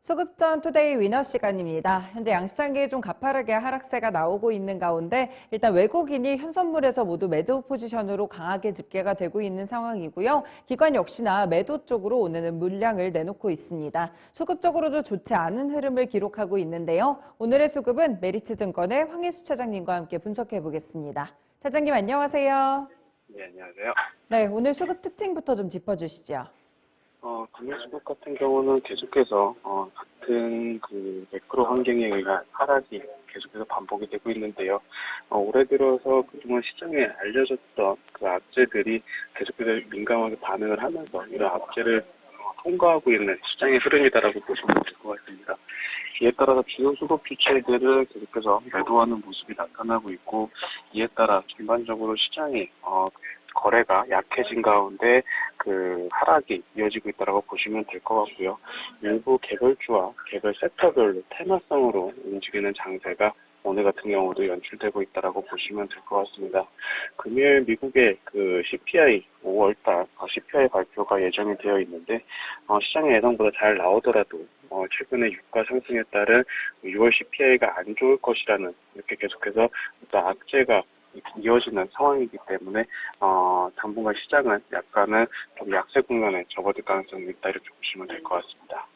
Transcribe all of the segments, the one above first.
수급전 투데이 위너 시간입니다. 현재 양시장에 좀 가파르게 하락세가 나오고 있는 가운데 일단 외국인이 현선물에서 모두 매도 포지션으로 강하게 집계가 되고 있는 상황이고요. 기관 역시나 매도 쪽으로 오늘은 물량을 내놓고 있습니다. 수급적으로도 좋지 않은 흐름을 기록하고 있는데요. 오늘의 수급은 메리츠증권의 황희수 차장님과 함께 분석해 보겠습니다. 차장님 안녕하세요. 네, 안녕하세요. 네, 오늘 수급 특징부터 좀 짚어주시죠. 금일 수급 같은 경우는 계속해서 같은 그 매크로 환경에 의한 하락이 계속해서 반복이 되고 있는데요. 올해 들어서 그동안 시장에 알려졌던 그 악재들이 계속해서 민감하게 반응을 하면서 이런 악재를 통과하고 있는 시장의 흐름이다라고 보시면 될 것 같습니다. 이에 따라서 주요 수급 주체들을 계속해서 매도하는 모습이 나타나고 있고, 이에 따라 전반적으로 시장이 거래가 약해진 가운데 그 하락이 이어지고 있다고 보시면 될 것 같고요. 일부 개별주와 개별 섹터별로 테마성으로 움직이는 장세가 오늘 같은 경우도 연출되고 있다고 보시면 될 것 같습니다. 금요일 미국의 그 CPI 5월달 CPI 발표가 예정이 되어 있는데 시장의 예상보다 잘 나오더라도 최근에 유가 상승에 따른 6월 CPI가 안 좋을 것이라는 이렇게 계속해서 악재가 이어지는 상황이기 때문에 당분간 시장은 약간은 좀 약세 국면에 접어들 가능성이 있다 이렇게 보시면 될 것 같습니다.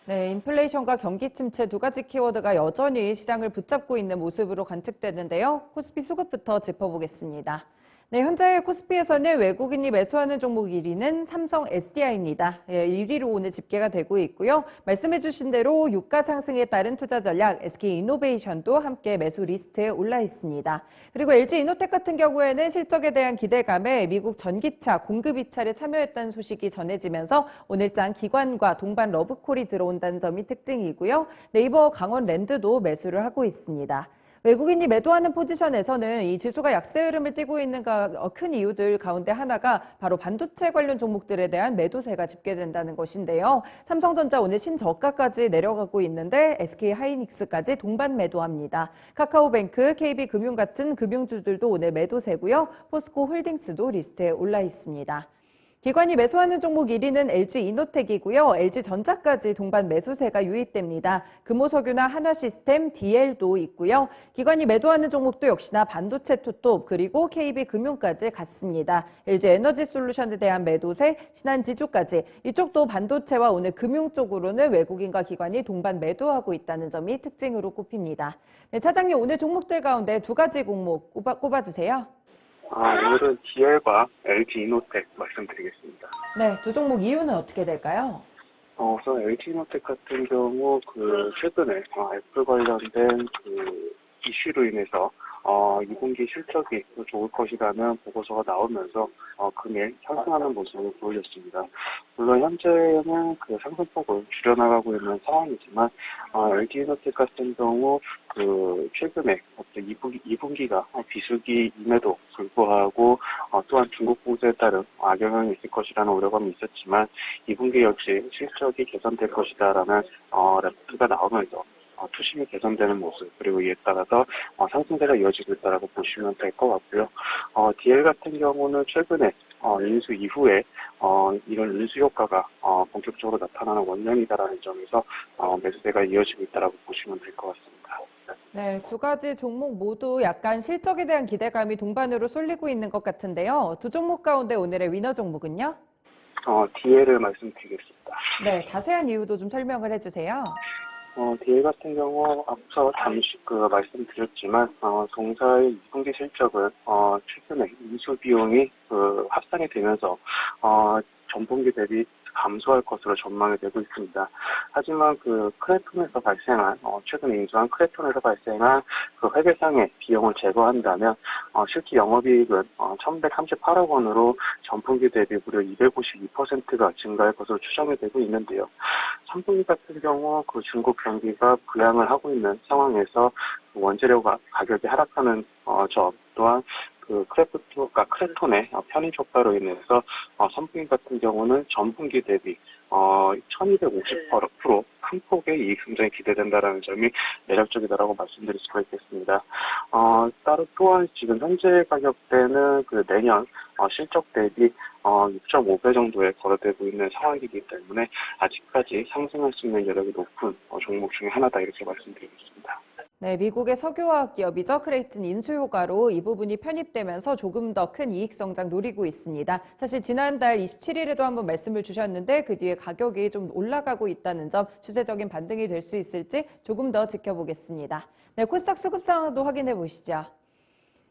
네, 인플레이션과 경기 침체 두 가지 키워드가 여전히 시장을 붙잡고 있는 모습으로 관측되는데요. 코스피 수급부터 짚어보겠습니다. 네, 현재 코스피에서는 외국인이 매수하는 종목 1위는 삼성 SDI입니다. 1위로 오늘 집계가 되고 있고요. 말씀해 주신 대로 유가 상승에 따른 투자 전략 SK이노베이션도 함께 매수 리스트에 올라 있습니다. 그리고 LG이노텍 같은 경우에는 실적에 대한 기대감에 미국 전기차 공급 입찰에 참여했다는 소식이 전해지면서 오늘장 기관과 동반 러브콜이 들어온다는 점이 특징이고요. 네이버 강원랜드도 매수를 하고 있습니다. 외국인이 매도하는 포지션에서는 이 지수가 약세 흐름을 띠고 있는 큰 이유들 가운데 하나가 바로 반도체 관련 종목들에 대한 매도세가 집계된다는 것인데요. 삼성전자 오늘 신저가까지 내려가고 있는데 SK하이닉스까지 동반 매도합니다. 카카오뱅크, KB금융 같은 금융주들도 오늘 매도세고요. 포스코홀딩스도 리스트에 올라 있습니다. 기관이 매수하는 종목 1위는 LG이노텍이고요. LG전자까지 동반 매수세가 유입됩니다. 금호석유나 한화시스템, DL도 있고요. 기관이 매도하는 종목도 역시나 반도체 투톱 그리고 KB금융까지 같습니다. LG에너지솔루션에 대한 매도세, 신한지주까지 이쪽도 반도체와 오늘 금융 쪽으로는 외국인과 기관이 동반 매도하고 있다는 점이 특징으로 꼽힙니다. 네, 차장님 오늘 종목들 가운데 두 가지 종목 꼽아주세요. 오늘은 DL과 LG이노텍 말씀드리겠습니다. 네, 두 종목 이유는 어떻게 될까요? 우선 LG이노텍 같은 경우 최근에 애플 관련된 이슈로 인해서 2분기 실적이 좋을 것이라는 보고서가 나오면서 금일 상승하는 모습을 보여줬습니다. 물론 현재는 상승폭을 줄여나가고 있는 상황이지만 LG이노텍 같은 경우 최근에 2분기가 비수기임에도 불구하고 또한 중국 공세에 따른 악영향이 있을 것이라는 우려감이 있었지만 2분기 역시 실적이 개선될 것이다라는 레포트가 나오면서 투심이 개선되는 모습 그리고 이에 따라서 상승세가 이어지고 있다고 보시면 될 것 같고요. DL 같은 경우는 최근에 인수 이후에 이런 인수 효과가 본격적으로 나타나는 원년이다라는 점에서 매수세가 이어지고 있다고 보시면 될 것 같습니다. 네, 두 가지 종목 모두 약간 실적에 대한 기대감이 동반으로 쏠리고 있는 것 같은데요. 두 종목 가운데 오늘의 위너 종목은요? DL을 말씀드리겠습니다. 네, 자세한 이유도 좀 설명을 해주세요. DL 같은 경우 앞서 잠시 말씀드렸지만 동사의 2분기 실적은 최근에 인수 비용이 합산이 되면서 전분기 대비 감소할 것으로 전망이 되고 있습니다. 하지만 크레톤에서 발생한 최근에 인수한 크레톤에서 발생한 회계상의 비용을 제거한다면 실제 영업이익은 1,138억 원으로 전분기 대비 무려 252%가 증가할 것으로 추정이 되고 있는데요. 3분기 같은 경우 중국 경기가 부양을 하고 있는 상황에서 원재료 가격이 하락하는 점 또한 크레톤의 편입 효과로 인해서 3분기 같은 경우는 전분기 대비 1250% 큰 폭의 이익 성장이 기대된다는 점이 매력적이다라고 말씀드릴 수가 있겠습니다. 따로 또한 지금 현재 가격대는 그 내년 실적 대비 6.5배 정도에 거래되고 있는 상황이기 때문에 아직까지 상승할 수 있는 여력이 높은 종목 중에 하나다 이렇게 말씀드리겠습니다. 네, 미국의 석유화학 기업이죠. 크레이튼 인수 효과로 이 부분이 편입되면서 조금 더 큰 이익 성장 노리고 있습니다. 사실 지난달 27일에도 한번 말씀을 주셨는데 그 뒤에 가격이 좀 올라가고 있다는 점, 추세적인 반등이 될 수 있을지 조금 더 지켜보겠습니다. 네, 코스닥 수급 상황도 확인해 보시죠.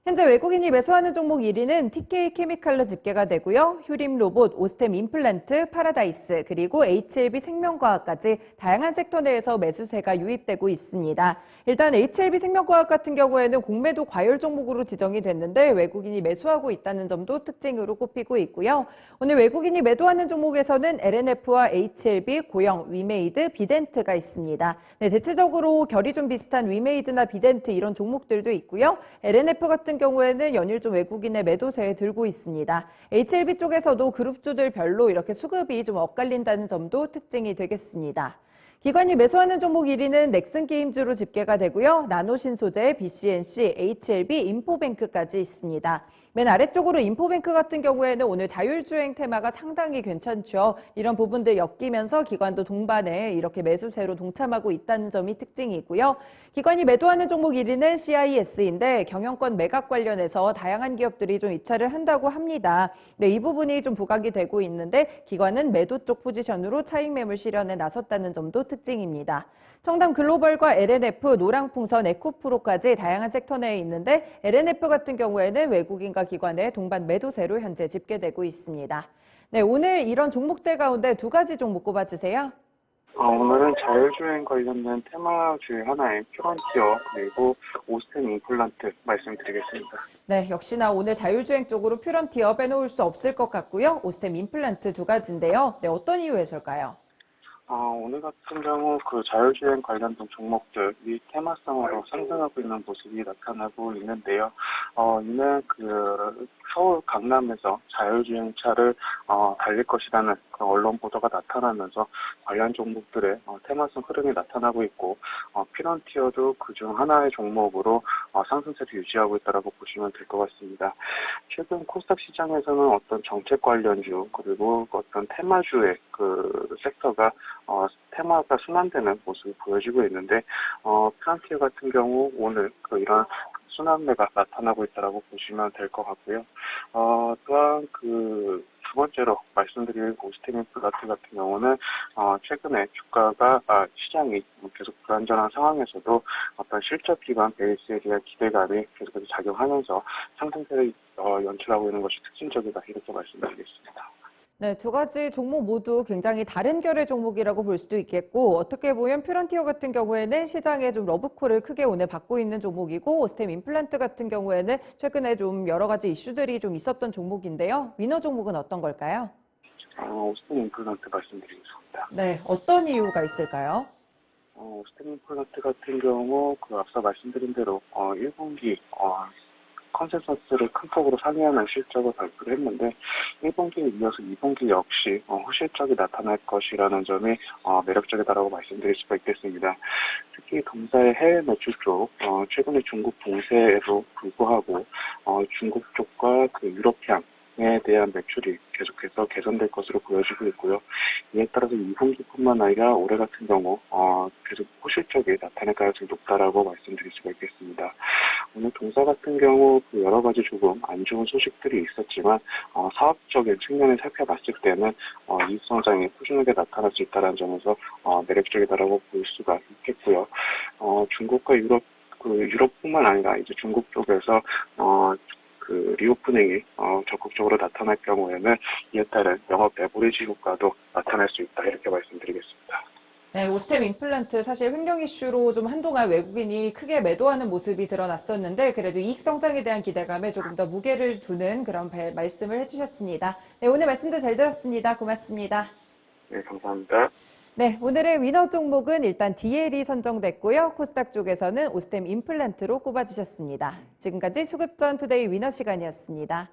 현재 외국인이 매수하는 종목 1위는 TK 케미칼로 집계가 되고요. 휴림 로봇, 오스템 임플란트, 파라다이스, 그리고 HLB 생명과학까지 다양한 섹터 내에서 매수세가 유입되고 있습니다. 일단 HLB 생명과학 같은 경우에는 공매도 과열 종목으로 지정이 됐는데 외국인이 매수하고 있다는 점도 특징으로 꼽히고 있고요. 오늘 외국인이 매도하는 종목에서는 LNF와 HLB, 고영, 위메이드, 비덴트가 있습니다. 네, 대체적으로 결이 좀 비슷한 위메이드나 비덴트 이런 종목들도 있고요. LNF 같은 경우에는 연일 좀 외국인의 매도세에 들고 있습니다. HLB 쪽에서도 그룹주들별로 이렇게 수급이 좀 엇갈린다는 점도 특징이 되겠습니다. 기관이 매수하는 종목 1위는 넥슨게임즈로 집계가 되고요. 나노신소재, BCNC, HLB, 인포뱅크까지 있습니다. 맨 아래쪽으로 인포뱅크 같은 경우에는 오늘 자율주행 테마가 상당히 괜찮죠. 이런 부분들 엮이면서 기관도 동반에 이렇게 매수세로 동참하고 있다는 점이 특징이고요. 기관이 매도하는 종목 1위는 CIS인데 경영권 매각 관련해서 다양한 기업들이 좀 입찰을 한다고 합니다. 네, 이 부분이 좀 부각이 되고 있는데 기관은 매도 쪽 포지션으로 차익 매물 실현에 나섰다는 점도 특징입니다. 청담 글로벌과 LNF, 노랑풍선, 에코프로까지 다양한 섹터 내에 있는데 LNF 같은 경우에는 외국인과 기관의 동반 매도세로 현재 집계되고 있습니다. 네, 오늘 이런 종목들 가운데 두 가지 종목 꼽아주세요. 오늘은 자율주행 관련된 테마 중에 하나인 퓨런티어 그리고 오스템 임플란트 말씀드리겠습니다. 네, 역시나 오늘 자율주행 쪽으로 퓨런티어 빼놓을 수 없을 것 같고요. 오스템 임플란트 두 가지인데요. 네, 어떤 이유에서일까요? 오늘 같은 경우 그 자율주행 관련된 종목들이 테마성으로 상승하고 있는 모습이 나타나고 있는데요. 이는 그 서울 강남에서 자율주행차를 달릴 것이라는 그 언론 보도가 나타나면서 관련 종목들의 테마성 흐름이 나타나고 있고 피런티어도 그중 하나의 종목으로 상승세를 유지하고 있다고 보시면 될 것 같습니다. 최근 코스닥 시장에서는 어떤 정책 관련주 그리고 어떤 테마주의 그 섹터가 테마가 순환되는 모습을 보여지고 있는데 피런티어 같은 경우 오늘 이런 순환매가 나타나고 있다고 보시면 될 것 같고요. 또한 그 두 번째로 말씀드릴 오스템 임플란트 같은 경우는 최근에 주가가 시장이 계속 불안전한 상황에서도 어떤 실적 기반 베이스에 대한 기대감이 계속해서 작용하면서 상승세를 연출하고 있는 것이 특징적이다 이렇게 말씀드리겠습니다. 네, 두 가지 종목 모두 굉장히 다른 결의 종목이라고 볼 수도 있겠고 어떻게 보면 퓨런티어 같은 경우에는 시장에 좀 러브콜을 크게 오늘 받고 있는 종목이고 오스템 임플란트 같은 경우에는 최근에 좀 여러 가지 이슈들이 좀 있었던 종목인데요. 위너 종목은 어떤 걸까요? 오스템 임플란트 말씀드리겠습니다. 네, 어떤 이유가 있을까요? 오스템 임플란트 같은 경우 그 앞서 말씀드린 대로 1분기 컨센서스를 큰 폭으로 상회하는 실적을 발표를 했는데 1분기에 이어서 2분기 역시 후실적이 나타날 것이라는 점이 매력적이다라고 말씀드릴 수가 있겠습니다. 특히 동사의 해외 매출 쪽 최근에 중국 봉쇄에도 불구하고 중국 쪽과 그 유럽향 에 대한 매출이 계속해서 개선될 것으로 보여지고 있고요. 이에 따라서 2분기뿐만 아니라 올해 같은 경우 계속 호실적이 나타날 가능성이 높다라고 말씀드릴 수가 있겠습니다. 오늘 동사 같은 경우 그 여러 가지 조금 안 좋은 소식들이 있었지만 사업적인 측면을 살펴봤을 때는 이익 성장이 꾸준하게 나타날 수 있다는 점에서 매력적이다라고 볼 수가 있겠고요. 중국과 유럽뿐만 아니라 이제 중국 쪽에서 그 리오프닝이 적극적으로 나타날 경우에는 이에 따른 영업 레버리지 효과도 나타날 수 있다 이렇게 말씀드리겠습니다. 네, 오스템 임플란트 사실 횡령 이슈로 좀 한동안 외국인이 크게 매도하는 모습이 드러났었는데 그래도 이익 성장에 대한 기대감에 조금 더 무게를 두는 그런 말씀을 해주셨습니다. 네, 오늘 말씀도 잘 들었습니다. 고맙습니다. 네, 감사합니다. 네, 오늘의 위너 종목은 일단 DL이 선정됐고요. 코스닥 쪽에서는 오스템 임플란트로 꼽아주셨습니다. 지금까지 수급전 투데이 위너 시간이었습니다.